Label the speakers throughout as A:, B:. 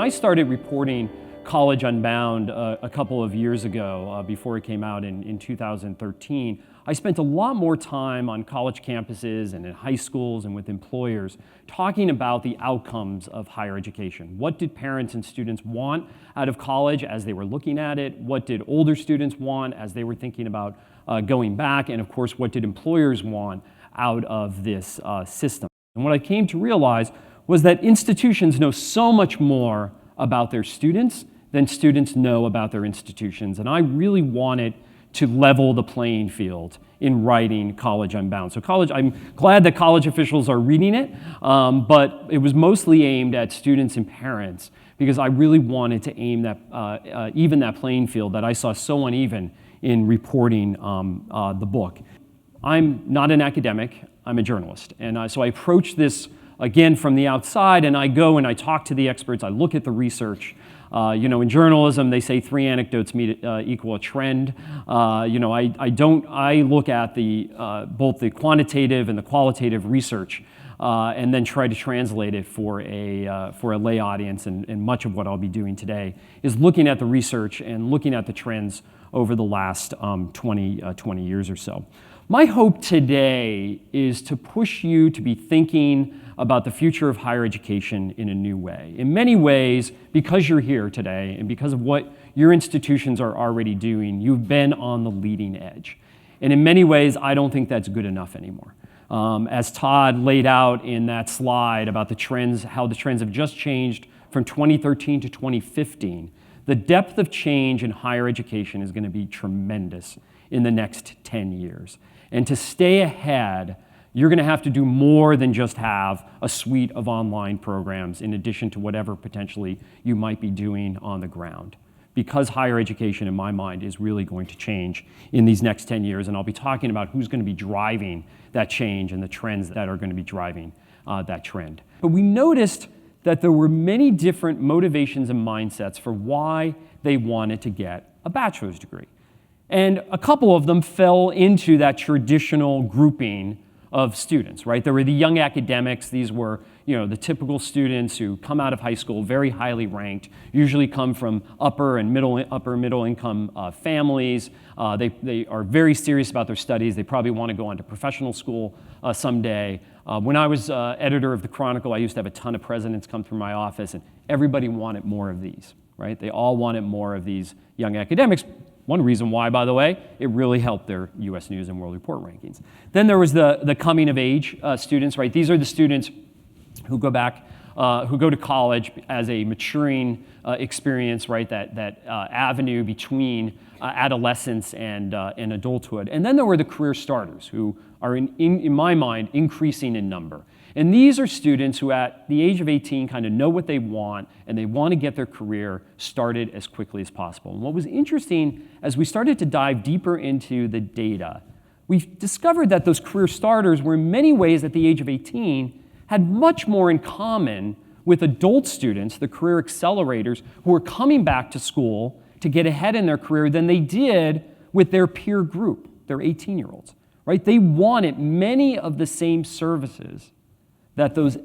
A: I started reporting College Unbound a couple of years ago, before it came out in 2013, I spent a lot more time on college campuses and in high schools and with employers talking about the outcomes of higher education. What did parents and students want out of college as they were looking at it? What did older students want as they were thinking about going back? And of course, what did employers want out of this system? And what I came to realize was that institutions know so much more about their students than students know about their institutions. And I really wanted to level the playing field in writing College Unbound. So I'm glad that college officials are reading it, but it was mostly aimed at students and parents because I really wanted to aim that, even that playing field that I saw so uneven in reporting the book. I'm not an academic, I'm a journalist. And so I approach this again from the outside, and I go and I talk to the experts, I look at the research. In journalism, they say 3 anecdotes equal a trend. I look at both the quantitative and the qualitative research, and then try to translate it for a lay audience. And much of what I'll be doing today is looking at the research and looking at the trends over the last 20 years or so. My hope today is to push you to be thinking about the future of higher education in a new way. In many ways, because you're here today and because of what your institutions are already doing, you've been on the leading edge. And in many ways, I don't think that's good enough anymore. As Todd laid out in that slide about the trends, how the trends have just changed from 2013 to 2015, the depth of change in higher education is going to be tremendous in the next 10 years. And to stay ahead, you're going to have to do more than just have a suite of online programs in addition to whatever potentially you might be doing on the ground. Because higher education, in my mind, is really going to change in these next 10 years, and I'll be talking about who's going to be driving that change and the trends that are going to be driving that trend. But we noticed that there were many different motivations and mindsets for why they wanted to get a bachelor's degree. And a couple of them fell into that traditional grouping of students, right? There were the young academics. These were, the typical students who come out of high school very highly ranked, usually come from upper middle income families. They are very serious about their studies. They probably want to go on to professional school someday. When I was editor of the Chronicle, I used to have a ton of presidents come through my office, and everybody wanted more of these, right? They all wanted more of these young academics. One reason why, by the way, it really helped their U.S. News and World Report rankings. Then there was the coming of age students, right? These are the students who go to college as a maturing experience, right? That avenue between adolescence and adulthood. And then there were the career starters who are, in my mind, increasing in number. And these are students who at the age of 18 kind of know what they want and they want to get their career started as quickly as possible. And what was interesting as we started to dive deeper into the data, we discovered that those career starters were in many ways at the age of 18 had much more in common with adult students, the career accelerators, who were coming back to school to get ahead in their career than they did with their peer group, their 18-year-olds, right? They wanted many of the same services that those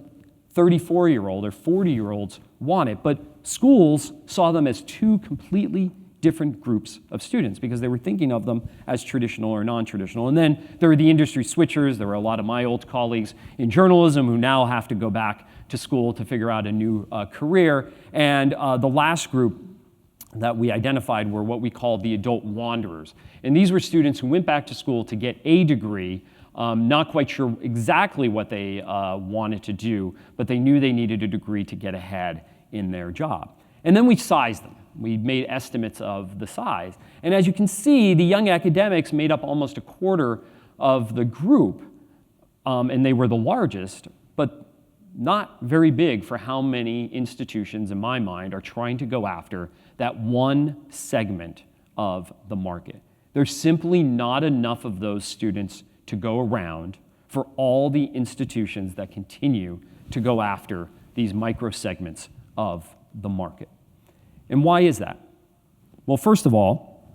A: 34-year-old or 40-year-olds wanted, but schools saw them as two completely different groups of students because they were thinking of them as traditional or non-traditional. And then there were the industry switchers. There were a lot of my old colleagues in journalism who now have to go back to school to figure out a new career. And the last group that we identified were what we called the adult wanderers. And these were students who went back to school to get a degree, not quite sure exactly what they wanted to do, but they knew they needed a degree to get ahead in their job. And then we sized them. We made estimates of the size. And as you can see, the young academics made up almost a quarter of the group, and they were the largest, but not very big for how many institutions, in my mind, are trying to go after that one segment of the market. There's simply not enough of those students to go around for all the institutions that continue to go after these micro segments of the market. And why is that? Well, first of all,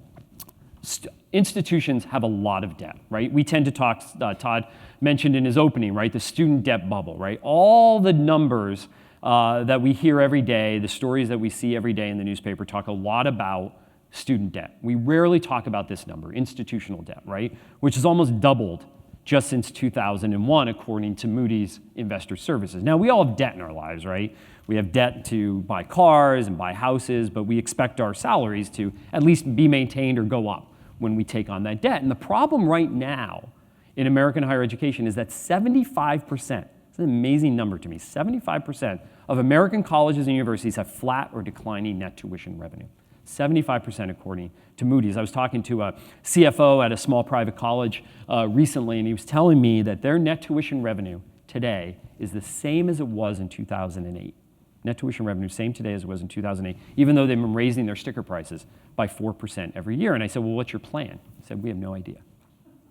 A: institutions have a lot of debt, right? We tend to talk, Todd mentioned in his opening, right, the student debt bubble, right? All the numbers that we hear every day, the stories that we see every day in the newspaper talk a lot about student debt. We rarely talk about this number, institutional debt, right? Which has almost doubled just since 2001, according to Moody's Investor Services. Now, we all have debt in our lives, right? We have debt to buy cars and buy houses, but we expect our salaries to at least be maintained or go up when we take on that debt. And the problem right now in American higher education is that 75%, it's an amazing number to me, 75% of American colleges and universities have flat or declining net tuition revenue. 75% according to Moody's. I was talking to a CFO at a small private college recently, and he was telling me that their net tuition revenue today is the same as it was in 2008. Net tuition revenue, same today as it was in 2008, even though they've been raising their sticker prices by 4% every year. And I said, well, what's your plan? He said, we have no idea.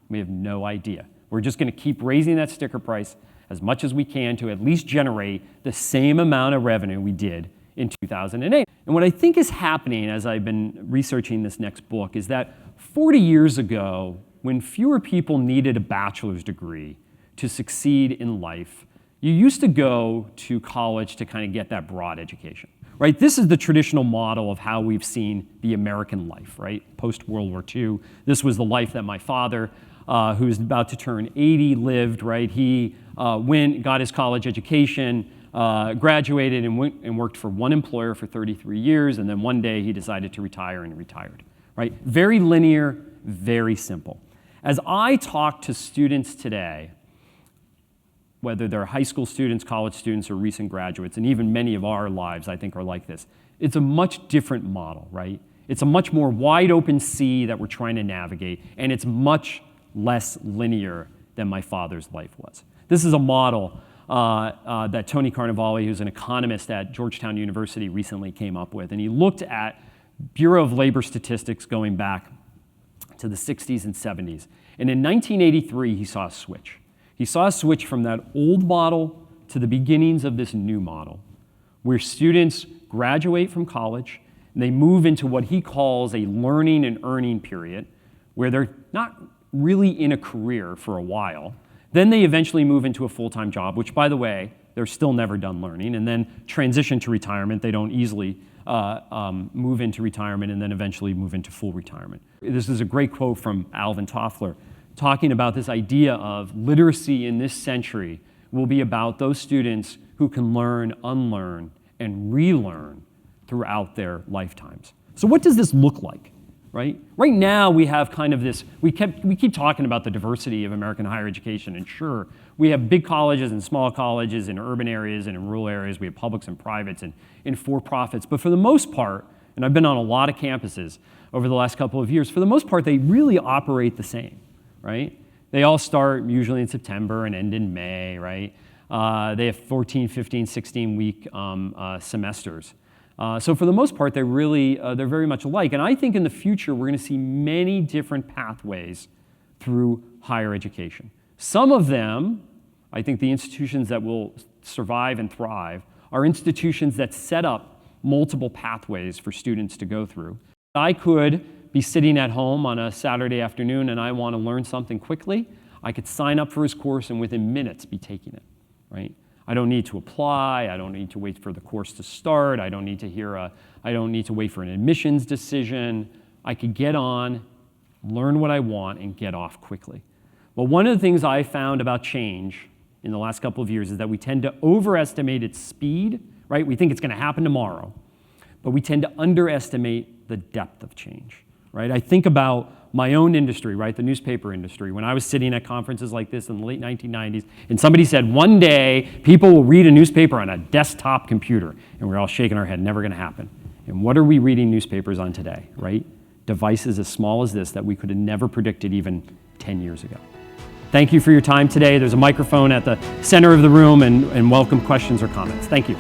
A: We have no idea. We're just going to keep raising that sticker price as much as we can to at least generate the same amount of revenue we did in 2008. And what I think is happening as I've been researching this next book is that 40 years ago, when fewer people needed a bachelor's degree to succeed in life, you used to go to college to kind of get that broad education, right? This is the traditional model of how we've seen the American life, right? Post-World War II, this was the life that my father, who was about to turn 80, lived, right? He got his college education, graduated and went and worked for one employer for 33 years, and then one day he decided to retire and retired, right? Very linear, very simple. As I talk to students today, whether they're high school students, college students, or recent graduates, and even many of our lives, I think, are like this, it's a much different model, right? It's a much more wide open sea that we're trying to navigate, and it's much less linear than my father's life was. This is a model that Tony Carnevale, who's an economist at Georgetown University, recently came up with. And he looked at Bureau of Labor statistics going back to the 60s and 70s. And in 1983, he saw a switch. He saw a switch from that old model to the beginnings of this new model, where students graduate from college and they move into what he calls a learning and earning period, where they're not really in a career for a while. Then they eventually move into a full-time job, which, by the way, they're still never done learning, and then transition to retirement. They don't easily move into retirement and then eventually move into full retirement. This is a great quote from Alvin Toffler talking about this idea of literacy in this century will be about those students who can learn, unlearn, and relearn throughout their lifetimes. So what does this look like? Right? Right now we have kind of this, we keep talking about the diversity of American higher education, and sure, we have big colleges and small colleges in urban areas and in rural areas, we have publics and privates and in for-profits, but for the most part, and I've been on a lot of campuses over the last couple of years, for the most part they really operate the same, right? They all start usually in September and end in May, right? They have 14, 15, 16-week semesters. So for the most part, they're very much alike. And I think in the future, we're going to see many different pathways through higher education. Some of them, I think the institutions that will survive and thrive, are institutions that set up multiple pathways for students to go through. I could be sitting at home on a Saturday afternoon and I want to learn something quickly. I could sign up for his course and within minutes be taking it, right? I don't need to apply. I don't need to wait for the course to start. I don't need to wait for an admissions decision. I could get on, learn what I want, and get off quickly. But one of the things I found about change in the last couple of years is that we tend to overestimate its speed, right? We think it's going to happen tomorrow, but we tend to underestimate the depth of change, right? I think about my own industry, right, the newspaper industry. When I was sitting at conferences like this in the late 1990s, and somebody said, one day, people will read a newspaper on a desktop computer, and we're all shaking our head, never going to happen. And what are we reading newspapers on today, right? Devices as small as this that we could have never predicted even 10 years ago. Thank you for your time today. There's a microphone at the center of the room, and welcome questions or comments. Thank you.